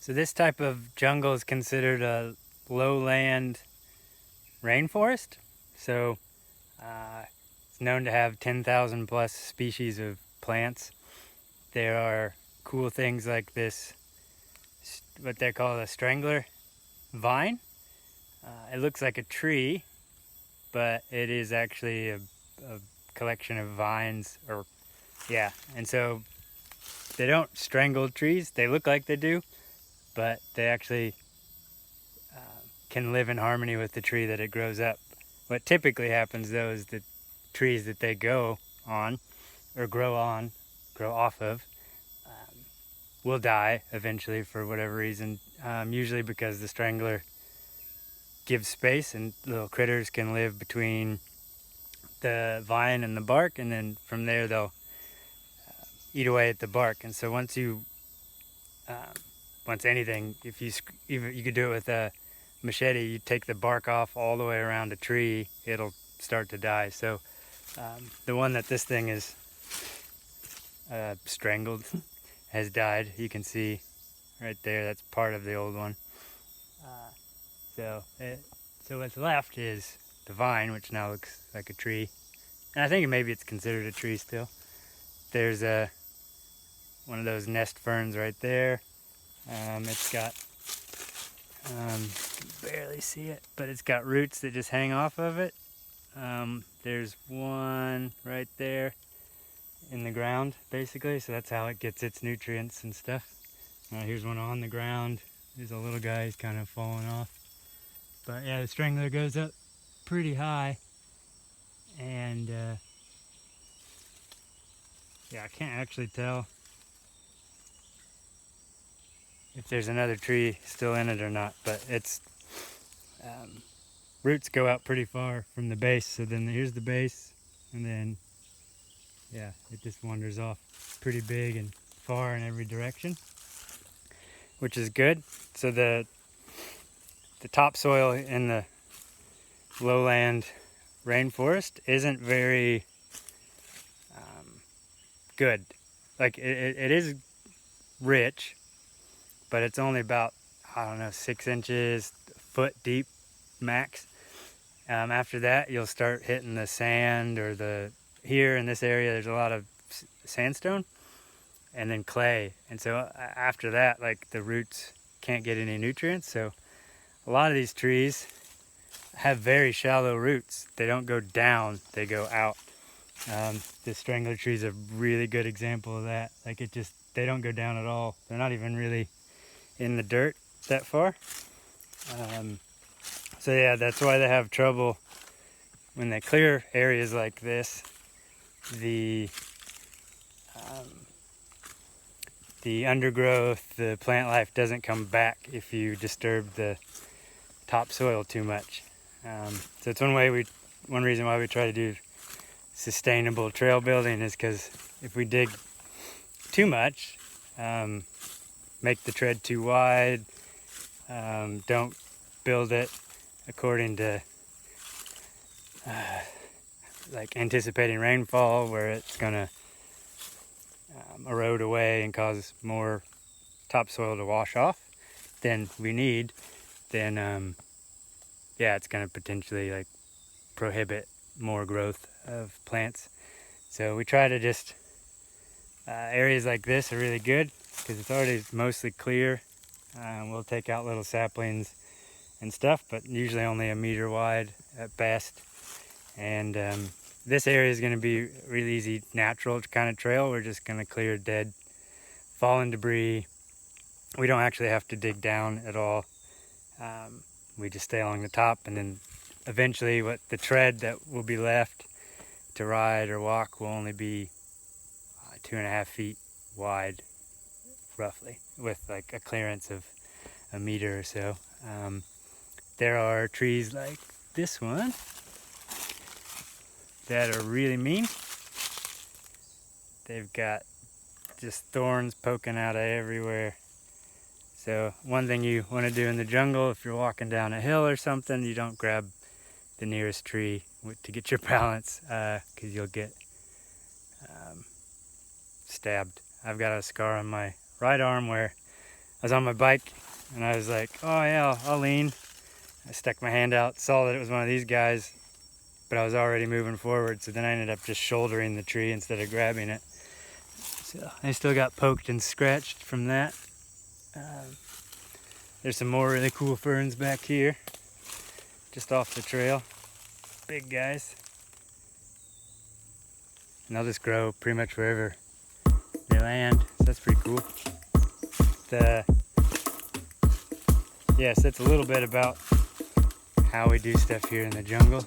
So this type of jungle is considered a lowland rainforest. So it's known to have 10,000 plus species of plants. There are cool things like this, what they call a strangler vine. It looks like a tree, but it is actually a collection of vines, and so they don't strangle trees. They look like they do, but they actually can live in harmony with the tree that it grows up. What typically happens though is the trees that they go on or grow off of will die eventually for whatever reason, usually because the strangler gives space and little critters can live between the vine and the bark, and then from there they'll eat away at the bark. And so once anything, if you could do it with a machete, you take the bark off all the way around a tree, it'll start to die. So the one that this thing is strangled has died. You can see right there, that's part of the old one. So what's left is the vine, which now looks like a tree, and I think maybe it's considered a tree still. There's one of those nest ferns right there. It's got, you can barely see it, but it's got roots that just hang off of it. There's one right there in the ground, basically, so that's how it gets its nutrients and stuff. Here's one on the ground. There's a little guy, he's kind of falling off. But yeah, the strangler goes up pretty high, and I can't actually tell if there's another tree still in it or not, but its roots go out pretty far from the base. So then here's the base, and then it just wanders off pretty big and far in every direction, which is good. So the topsoil in the lowland rainforest isn't very good. Like it is rich, but it's only about, 6 inches, a foot deep max. After that, you'll start hitting the sand, or here in this area, there's a lot of sandstone and then clay. And so after that, like, the roots can't get any nutrients. So a lot of these trees have very shallow roots. They don't go down, they go out. The strangler tree is a really good example of that. Like, they don't go down at all. They're not even really in the dirt that far. So yeah, that's why they have trouble when they clear areas like this. The undergrowth, the plant life doesn't come back if you disturb the topsoil too much. So it's one reason why we try to do sustainable trail building, is because if we dig too much, make the tread too wide, don't build it according to like anticipating rainfall, where it's gonna erode away and cause more topsoil to wash off than we need, then it's gonna potentially like prohibit more growth of plants. So we try to just areas like this are really good because it's already mostly clear. We'll take out little saplings and stuff, but usually only 1 meter wide at best. And this area is going to be really easy, natural kind of trail. We're just going to clear dead, fallen debris. We don't actually have to dig down at all. We just stay along the top, and then eventually the tread that will be left to ride or walk will only be 2.5 feet wide, roughly, with like a clearance of 1 meter or so. There are trees like this one that are really mean. They've got just thorns poking out of everywhere. So one thing you want to do in the jungle, if you're walking down a hill or something, you don't grab the nearest tree to get your balance, because you'll get stabbed. I've got a scar on my right arm where was on my bike and I was like, oh yeah, I'll lean. I stuck my hand out, saw that it was one of these guys, but I was already moving forward, so then I ended up just shouldering the tree instead of grabbing it. So I still got poked and scratched from that. There's some more really cool ferns back here, just off the trail. Big guys. And they'll just grow pretty much wherever they land, so that's pretty cool. Yes, that's a little bit about how we do stuff here in the jungle.